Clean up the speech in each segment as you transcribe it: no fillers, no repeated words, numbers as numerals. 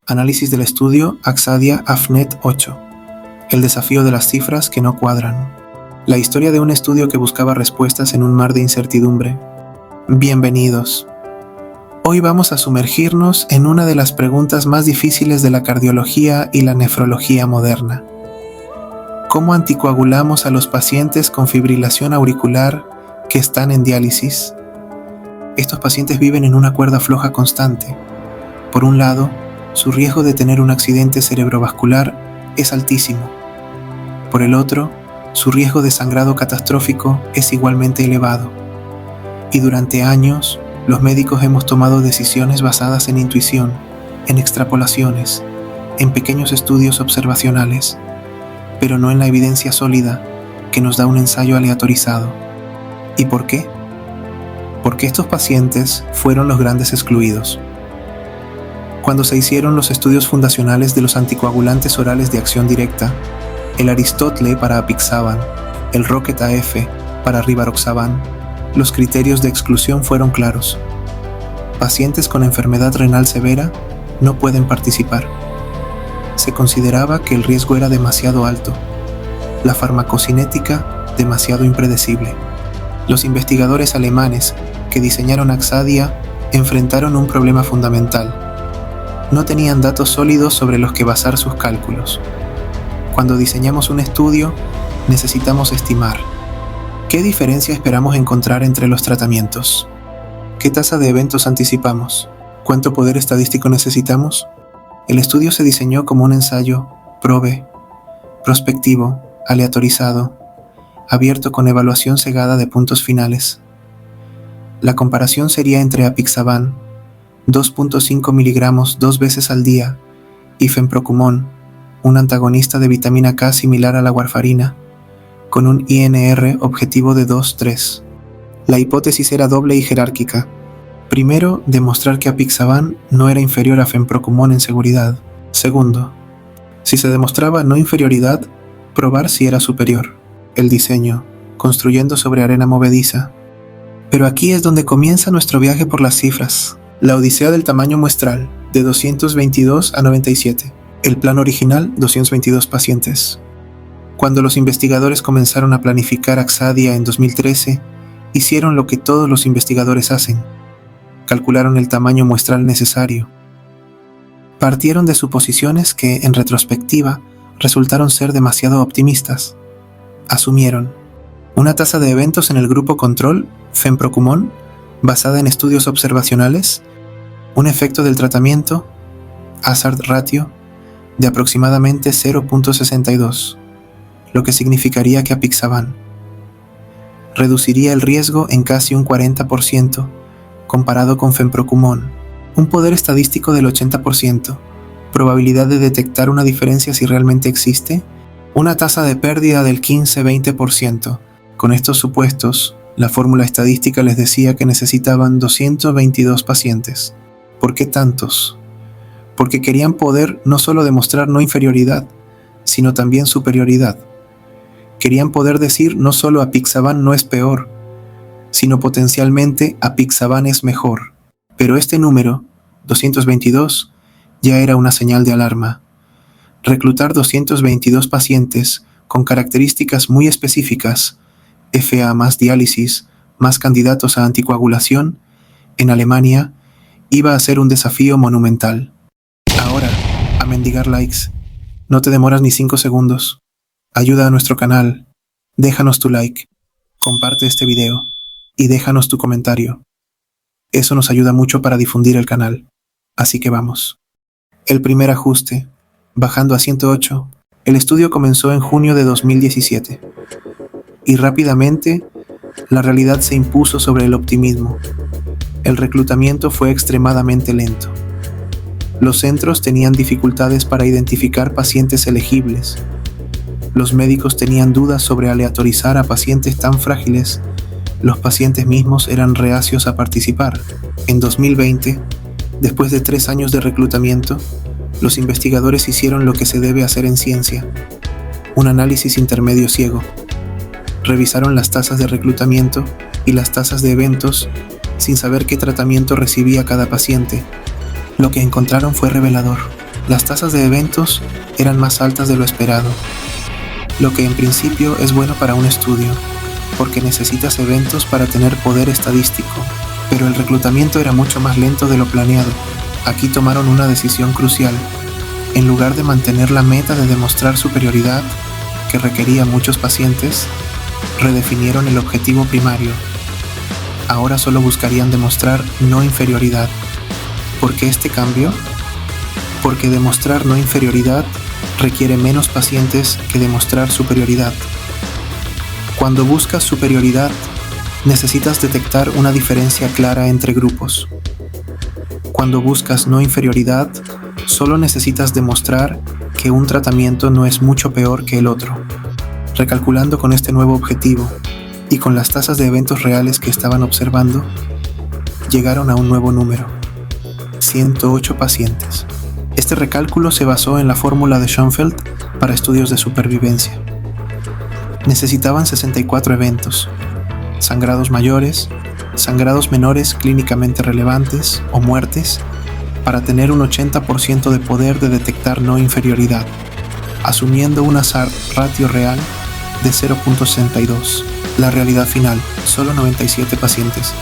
Análisis del estudio Axadia AFNet 8. El desafío de las cifras que no cuadran. La historia de un estudio que buscaba respuestas en un mar de incertidumbre. Bienvenidos. Hoy vamos a sumergirnos en una de las preguntas más difíciles de la cardiología y la nefrología moderna. ¿Cómo anticoagulamos a los pacientes con fibrilación auricular que están en diálisis? Estos pacientes viven en una cuerda floja constante. Por un lado, su riesgo de tener un accidente cerebrovascular es altísimo. Por el otro, su riesgo de sangrado catastrófico es igualmente elevado. Y durante años, los médicos hemos tomado decisiones basadas en intuición, en extrapolaciones, en pequeños estudios observacionales, pero no en la evidencia sólida que nos da un ensayo aleatorizado. ¿Y por qué? Porque estos pacientes fueron los grandes excluidos. Cuando se hicieron los estudios fundacionales de los anticoagulantes orales de acción directa, el Aristotle para apixaban, el Rocket AF para rivaroxaban, los criterios de exclusión fueron claros. Pacientes con enfermedad renal severa no pueden participar. Se consideraba que el riesgo era demasiado alto, la farmacocinética demasiado impredecible. Los investigadores alemanes que diseñaron Axadia enfrentaron un problema fundamental. No tenían datos sólidos sobre los que basar sus cálculos. Cuando diseñamos un estudio, necesitamos estimar ¿qué diferencia esperamos encontrar entre los tratamientos? ¿Qué tasa de eventos anticipamos? ¿Cuánto poder estadístico necesitamos? El estudio se diseñó como un ensayo probe, prospectivo, aleatorizado, abierto con evaluación cegada de puntos finales. La comparación sería entre apixaban, 2.5 miligramos 2 veces al día, y fenprocumón, un antagonista de vitamina K similar a la warfarina, con un INR objetivo de 2,3. La hipótesis era doble y jerárquica. Primero, demostrar que apixaban no era inferior a fenprocumón en seguridad. Segundo, si se demostraba no inferioridad, probar si era superior. El diseño, construyendo sobre arena movediza. Pero aquí es donde comienza nuestro viaje por las cifras. La odisea del tamaño muestral, de 222 a 97. El plan original, 222 pacientes. Cuando los investigadores comenzaron a planificar Axadia en 2013, hicieron lo que todos los investigadores hacen. Calcularon el tamaño muestral necesario. Partieron de suposiciones que, en retrospectiva, resultaron ser demasiado optimistas. Asumieron una tasa de eventos en el grupo control, fenprocumón, basada en estudios observacionales, un efecto del tratamiento, hazard ratio, de aproximadamente 0.62, lo que significaría que apixaban reduciría el riesgo en casi un 40% comparado con fenprocumón, un poder estadístico del 80%, probabilidad de detectar una diferencia si realmente existe, una tasa de pérdida del 15-20%. Con estos supuestos, la fórmula estadística les decía que necesitaban 222 pacientes. ¿Por qué tantos? Porque querían poder no solo demostrar no inferioridad, sino también superioridad. Querían poder decir no solo apixaban no es peor, sino potencialmente apixaban es mejor. Pero este número, 222, ya era una señal de alarma. Reclutar 222 pacientes con características muy específicas, FA más diálisis, más candidatos a anticoagulación, en Alemania, iba a ser un desafío monumental. Ahora, a mendigar likes. No te demoras ni 5 segundos. Ayuda a nuestro canal. Déjanos tu like, comparte este video y déjanos tu comentario. Eso nos ayuda mucho para difundir el canal. Así que vamos. El primer ajuste, bajando a 108. El estudio comenzó en junio de 2017. Y rápidamente, la realidad se impuso sobre el optimismo. El reclutamiento fue extremadamente lento. Los centros tenían dificultades para identificar pacientes elegibles. Los médicos tenían dudas sobre aleatorizar a pacientes tan frágiles. Los pacientes mismos eran reacios a participar. En 2020, después de 3 años de reclutamiento, los investigadores hicieron lo que se debe hacer en ciencia: un análisis intermedio ciego. Revisaron las tasas de reclutamiento y las tasas de eventos sin saber qué tratamiento recibía cada paciente. Lo que encontraron fue revelador. Las tasas de eventos eran más altas de lo esperado, lo que en principio es bueno para un estudio, porque necesitas eventos para tener poder estadístico, pero el reclutamiento era mucho más lento de lo planeado. Aquí tomaron una decisión crucial. En lugar de mantener la meta de demostrar superioridad, que requería muchos pacientes, redefinieron el objetivo primario. Ahora solo buscarían demostrar no inferioridad. ¿Por qué este cambio? Porque demostrar no inferioridad requiere menos pacientes que demostrar superioridad. Cuando buscas superioridad, necesitas detectar una diferencia clara entre grupos. Cuando buscas no inferioridad, solo necesitas demostrar que un tratamiento no es mucho peor que el otro. Recalculando con este nuevo objetivo y con las tasas de eventos reales que estaban observando, llegaron a un nuevo número: 108 pacientes. Este recálculo se basó en la fórmula de Schoenfeld para estudios de supervivencia. Necesitaban 64 eventos: sangrados mayores, sangrados menores clínicamente relevantes o muertes, para tener un 80% de poder de detectar no inferioridad, asumiendo un hazard ratio real de 0.62. La realidad final, solo 97 pacientes.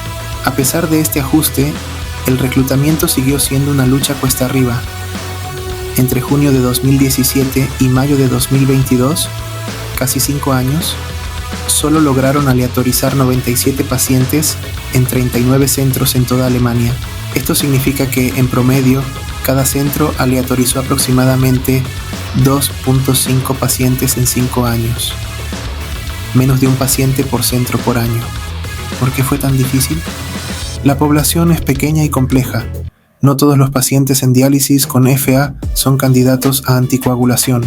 A pesar de este ajuste, el reclutamiento siguió siendo una lucha cuesta arriba. Entre junio de 2017 y mayo de 2022, casi 5 años, solo lograron aleatorizar 97 pacientes en 39 centros en toda Alemania. Esto significa que, en promedio, cada centro aleatorizó aproximadamente 2.5 pacientes en 5 años. Menos de un paciente por centro por año. ¿Por qué fue tan difícil? La población es pequeña y compleja. No todos los pacientes en diálisis con FA son candidatos a anticoagulación.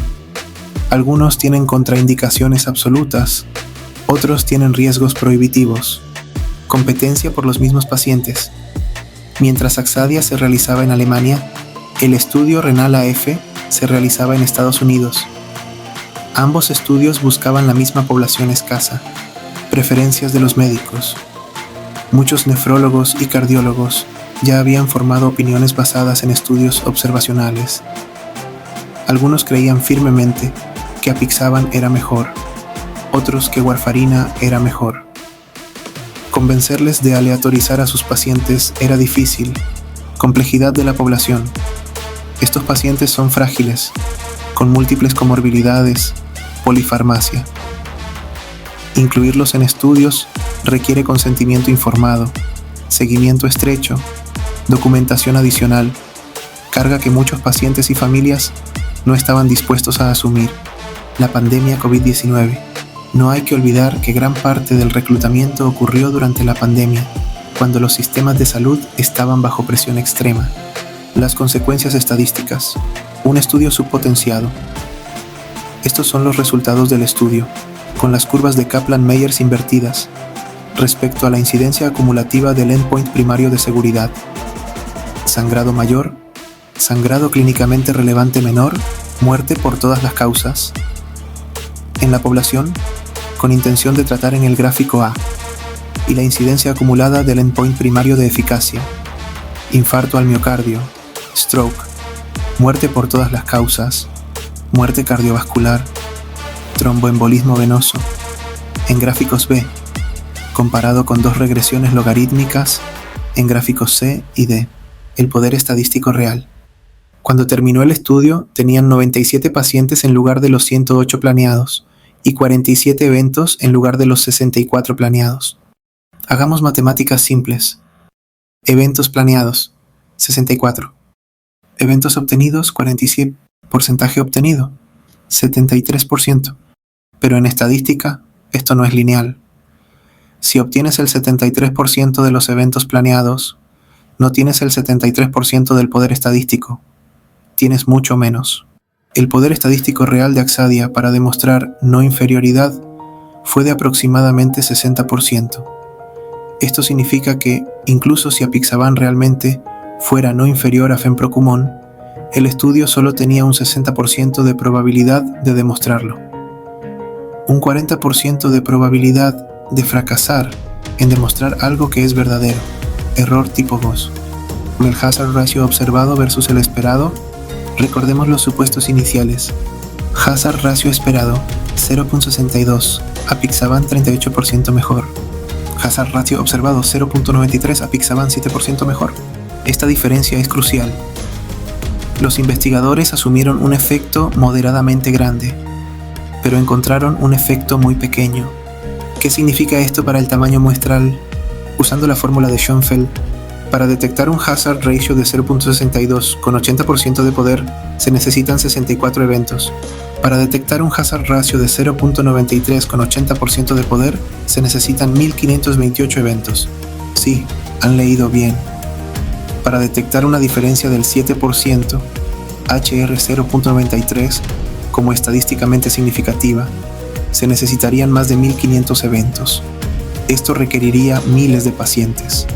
Algunos tienen contraindicaciones absolutas, otros tienen riesgos prohibitivos. Competencia por los mismos pacientes. Mientras Axadia se realizaba en Alemania, el estudio renal AF se realizaba en Estados Unidos. Ambos estudios buscaban la misma población escasa, preferencias de los médicos. Muchos nefrólogos y cardiólogos ya habían formado opiniones basadas en estudios observacionales. Algunos creían firmemente que apixaban era mejor, otros que warfarina era mejor. Convencerles de aleatorizar a sus pacientes era difícil. Complejidad de la población. Estos pacientes son frágiles, con múltiples comorbilidades, polifarmacia. Incluirlos en estudios requiere consentimiento informado, seguimiento estrecho, documentación adicional, carga que muchos pacientes y familias no estaban dispuestos a asumir. La pandemia COVID-19. No hay que olvidar que gran parte del reclutamiento ocurrió durante la pandemia, cuando los sistemas de salud estaban bajo presión extrema. Las consecuencias estadísticas. Un estudio subpotenciado. Estos son los resultados del estudio, con las curvas de Kaplan-Meier invertidas, respecto a la incidencia acumulativa del endpoint primario de seguridad. Sangrado mayor, sangrado clínicamente relevante menor, muerte por todas las causas. En la población, con intención de tratar en el gráfico A, y la incidencia acumulada del endpoint primario de eficacia. Infarto al miocardio, stroke, muerte por todas las causas, muerte cardiovascular, tromboembolismo venoso. En gráficos B, comparado con dos regresiones logarítmicas en gráficos C y D. El poder estadístico real. Cuando terminó el estudio, tenían 97 pacientes en lugar de los 108 planeados y 47 eventos en lugar de los 64 planeados. Hagamos matemáticas simples. Eventos planeados, 64. Eventos obtenidos, 47. Porcentaje obtenido, 73%. Pero en estadística, esto no es lineal. Si obtienes el 73% de los eventos planeados, no tienes el 73% del poder estadístico. Tienes mucho menos. El poder estadístico real de Axadia para demostrar no inferioridad fue de aproximadamente 60%. Esto significa que, incluso si apixaban realmente fuera no inferior a fenprocumón, el estudio solo tenía un 60% de probabilidad de demostrarlo. Un 40% de probabilidad de fracasar en demostrar algo que es verdadero. Error tipo Gauss. El hazard ratio observado versus el esperado Recordemos los supuestos iniciales. Hazard ratio esperado 0.62, apixaban 38% mejor. Hazard ratio observado 0.93, apixaban 7% mejor. Esta diferencia es crucial. Los investigadores asumieron un efecto moderadamente grande, pero encontraron un efecto muy pequeño. ¿Qué significa esto para el tamaño muestral? Usando la fórmula de Schoenfeld, para detectar un hazard ratio de 0.62 con 80% de poder, se necesitan 64 eventos. Para detectar un hazard ratio de 0.93 con 80% de poder, se necesitan 1528 eventos. Sí, han leído bien. Para detectar una diferencia del 7%, HR 0.93, como estadísticamente significativa, se necesitarían más de 1500 eventos. Esto requeriría miles de pacientes.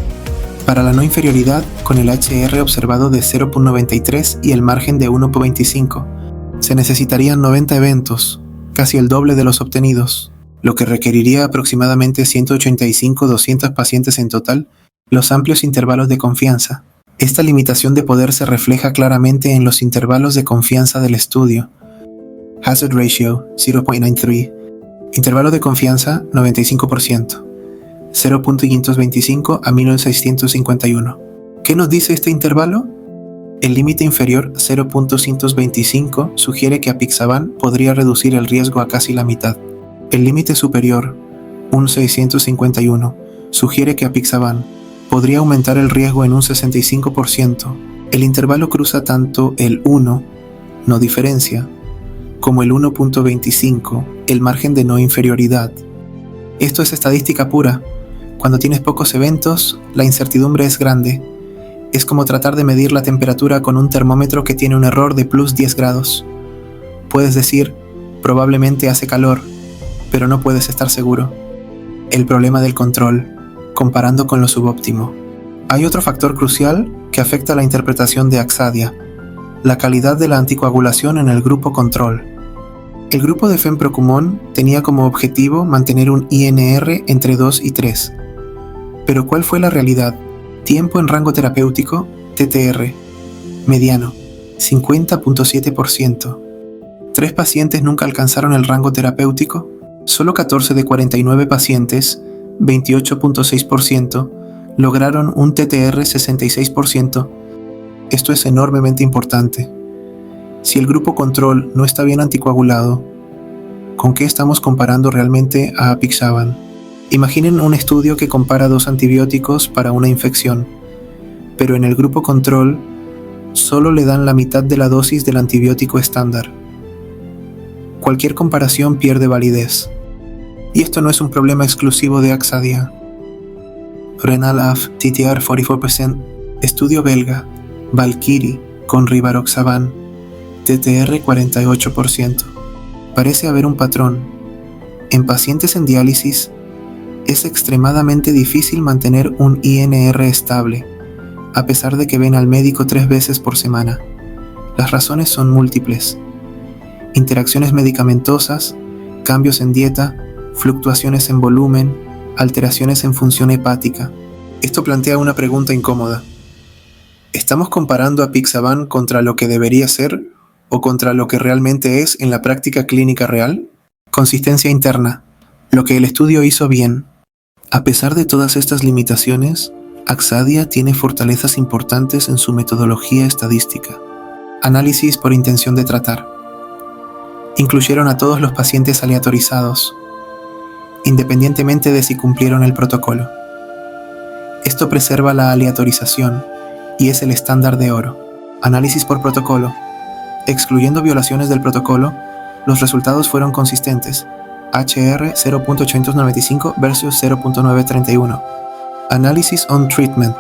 Para la no inferioridad, con el HR observado de 0.93 y el margen de 1.25, se necesitarían 90 eventos, casi el doble de los obtenidos, lo que requeriría aproximadamente 185-200 pacientes en total. Los amplios intervalos de confianza. Esta limitación de poder se refleja claramente en los intervalos de confianza del estudio. Hazard ratio 0.93, intervalo de confianza 95%, 0.525 a 1651. ¿Qué nos dice este intervalo? El límite inferior 0.125 sugiere que apixaban podría reducir el riesgo a casi la mitad. El límite superior, un 651, sugiere que apixaban podría aumentar el riesgo en un 65%. El intervalo cruza tanto el 1, no diferencia, como el 1.25, el margen de no inferioridad. Esto es estadística pura. Cuando tienes pocos eventos, la incertidumbre es grande. Es como tratar de medir la temperatura con un termómetro que tiene un error de plus 10 grados. Puedes decir, probablemente hace calor, pero no puedes estar seguro. El problema del control, comparando con lo subóptimo. Hay otro factor crucial que afecta la interpretación de Axadia, la calidad de la anticoagulación en el grupo control. El grupo de fenprocumón tenía como objetivo mantener un INR entre 2 y 3. Pero ¿cuál fue la realidad? Tiempo en rango terapéutico, TTR, mediano, 50.7%. 3 pacientes nunca alcanzaron el rango terapéutico, solo 14 de 49 pacientes, 28.6%, lograron un TTR 66%. Esto es enormemente importante. Si el grupo control no está bien anticoagulado, ¿con qué estamos comparando realmente a apixaban? Imaginen un estudio que compara 2 antibióticos para una infección, pero en el grupo control solo le dan la mitad de la dosis del antibiótico estándar. Cualquier comparación pierde validez. Y esto no es un problema exclusivo de Axadia. Renal AF TTR 44%, estudio belga, Valkyrie con rivaroxaban, TTR 48%. Parece haber un patrón. En pacientes en diálisis, es extremadamente difícil mantener un INR estable, a pesar de que ven al médico 3 veces por semana. Las razones son múltiples. Interacciones medicamentosas, cambios en dieta, fluctuaciones en volumen, alteraciones en función hepática. Esto plantea una pregunta incómoda. ¿Estamos comparando apixaban contra lo que debería ser o contra lo que realmente es en la práctica clínica real? Consistencia interna. Lo que el estudio hizo bien. A pesar de todas estas limitaciones, Axadia tiene fortalezas importantes en su metodología estadística. Análisis por intención de tratar. Incluyeron a todos los pacientes aleatorizados, independientemente de si cumplieron el protocolo. Esto preserva la aleatorización y es el estándar de oro. Análisis por protocolo. Excluyendo violaciones del protocolo, los resultados fueron consistentes. HR 0.895 versus 0.931. Análisis on treatment.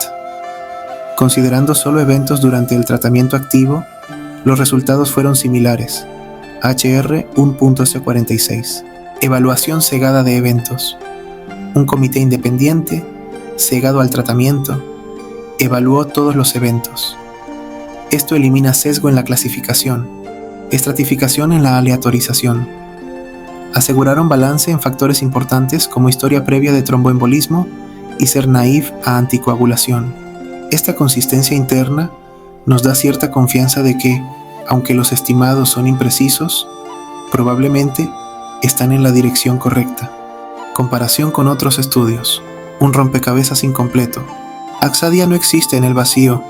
Considerando solo eventos durante el tratamiento activo, los resultados fueron similares. HR 1.46. Evaluación cegada de eventos. Un comité independiente, cegado al tratamiento, evaluó todos los eventos. Esto elimina sesgo en la clasificación, estratificación en la aleatorización. Aseguraron balance en factores importantes como historia previa de tromboembolismo y ser naïf a anticoagulación. Esta consistencia interna nos da cierta confianza de que, Aunque los estimados son imprecisos, probablemente están en la dirección correcta. Comparación con otros estudios. Un rompecabezas incompleto. Aksadia no existe en el vacío.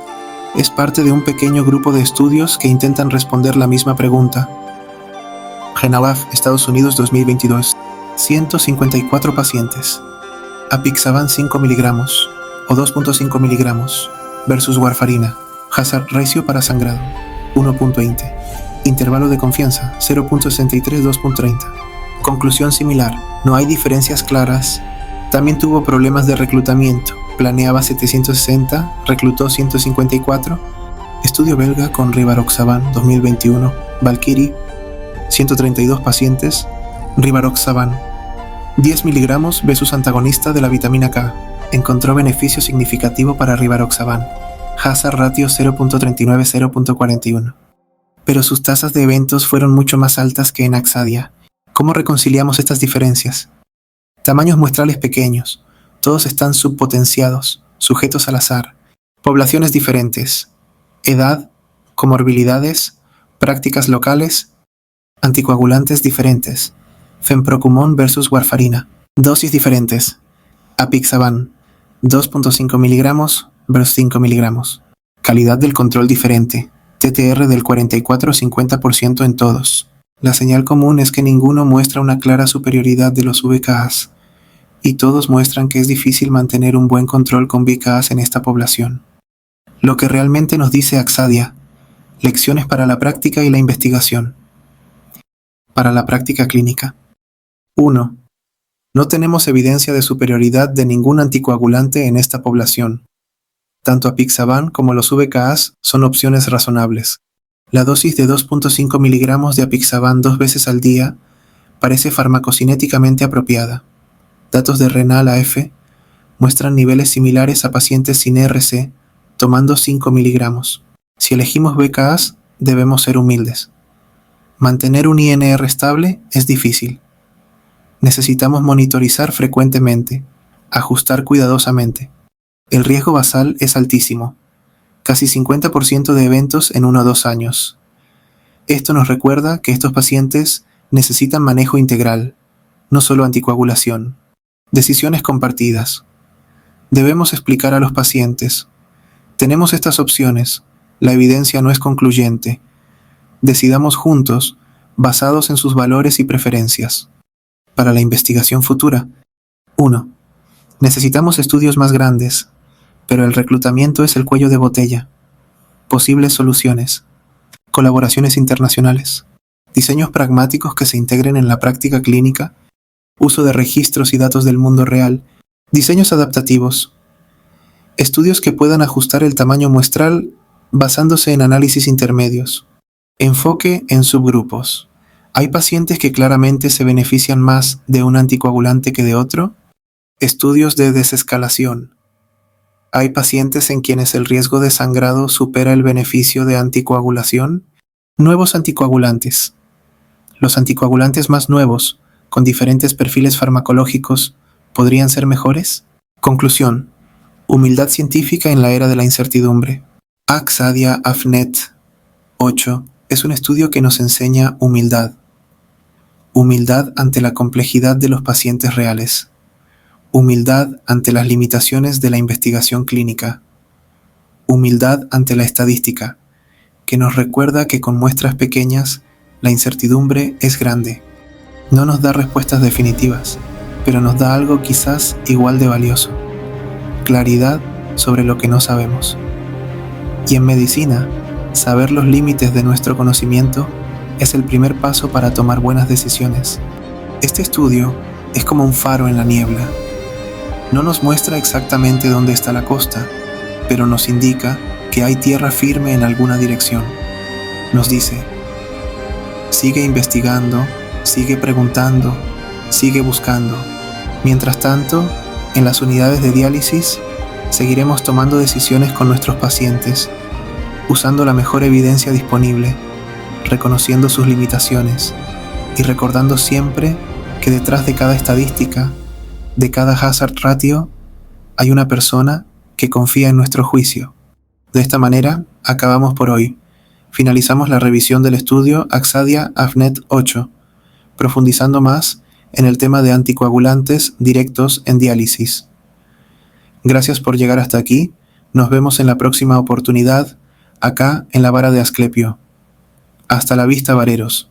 Es parte de un pequeño grupo de estudios que intentan responder la misma pregunta. Genalaf, Estados Unidos 2022. 154 pacientes. Apixaban 5 miligramos o 2.5 miligramos versus warfarina. Hazard ratio para sangrado 1.20. Intervalo de confianza 0.63-2.30. Conclusión similar. No hay diferencias claras. También tuvo problemas de reclutamiento. Planeaba 760, reclutó 154. Estudio belga con Rivaroxaban 2021. Valkyrie, 132 pacientes. Rivaroxaban 10 miligramos versus antagonista de la vitamina K. Encontró beneficio significativo para Rivaroxaban. Hazard ratio 0.39-0.41. Pero sus tasas de eventos fueron mucho más altas que en Aksadia. ¿Cómo reconciliamos estas diferencias? Tamaños muestrales pequeños. Todos están subpotenciados, sujetos al azar. Poblaciones diferentes. Edad, comorbilidades, prácticas locales, anticoagulantes diferentes. Fenprocumón versus warfarina. Dosis diferentes. Apixaban, 2.5 miligramos versus 5 miligramos. Calidad del control diferente. TTR del 44-50% en todos. La señal común es que ninguno muestra una clara superioridad de los VKAs, y todos muestran que es difícil mantener un buen control con VKAs en esta población. Lo que realmente nos dice Aksadia: lecciones para la práctica y la investigación. Para la práctica clínica. 1. No tenemos evidencia de superioridad de ningún anticoagulante en esta población. Tanto Apixaban como los VKAs son opciones razonables. La dosis de 2.5 miligramos de Apixaban 2 veces al día parece farmacocinéticamente apropiada. Datos de renal AF muestran niveles similares a pacientes sin ERC tomando 5 miligramos. Si elegimos VKAs, debemos ser humildes. Mantener un INR estable es difícil. Necesitamos monitorizar frecuentemente, ajustar cuidadosamente. El riesgo basal es altísimo, casi 50% de eventos en 1 o 2 años. Esto nos recuerda que estos pacientes necesitan manejo integral, no solo anticoagulación. Decisiones compartidas. Debemos explicar a los pacientes: tenemos estas opciones, la evidencia no es concluyente. Decidamos juntos, basados en sus valores y preferencias. Para la investigación futura. 1. Necesitamos estudios más grandes, pero el reclutamiento es el cuello de botella. Posibles soluciones. Colaboraciones internacionales. Diseños pragmáticos que se integren en la práctica clínica. Uso de registros y datos del mundo real. Diseños adaptativos. Estudios que puedan ajustar el tamaño muestral basándose en análisis intermedios. Enfoque en subgrupos. ¿Hay pacientes que claramente se benefician más de un anticoagulante que de otro? Estudios de desescalación. ¿Hay pacientes en quienes el riesgo de sangrado supera el beneficio de anticoagulación? Nuevos anticoagulantes. Los anticoagulantes más nuevos, con diferentes perfiles farmacológicos, ¿podrían ser mejores? Conclusión. Humildad científica en la era de la incertidumbre. Aksadia AFNET 8 es un estudio que nos enseña humildad. Humildad ante la complejidad de los pacientes reales. Humildad ante las limitaciones de la investigación clínica. Humildad ante la estadística, que nos recuerda que con muestras pequeñas, la incertidumbre es grande. No nos da respuestas definitivas, pero nos da algo quizás igual de valioso: claridad sobre lo que no sabemos. Y en medicina, saber los límites de nuestro conocimiento es el primer paso para tomar buenas decisiones. Este estudio es como un faro en la niebla. No nos muestra exactamente dónde está la costa, pero nos indica que hay tierra firme en alguna dirección. Nos dice: sigue investigando, sigue preguntando, sigue buscando. Mientras tanto, en las unidades de diálisis, seguiremos tomando decisiones con nuestros pacientes, usando la mejor evidencia disponible, reconociendo sus limitaciones y recordando siempre que detrás de cada estadística, de cada hazard ratio, hay una persona que confía en nuestro juicio. De esta manera, acabamos por hoy. finalizamos la revisión del estudio Axadia AFNET 8, profundizando más en el tema de anticoagulantes directos en diálisis. Gracias por llegar hasta aquí. Nos vemos en la próxima oportunidad, acá en la vara de Asclepio. Hasta la vista, vareros.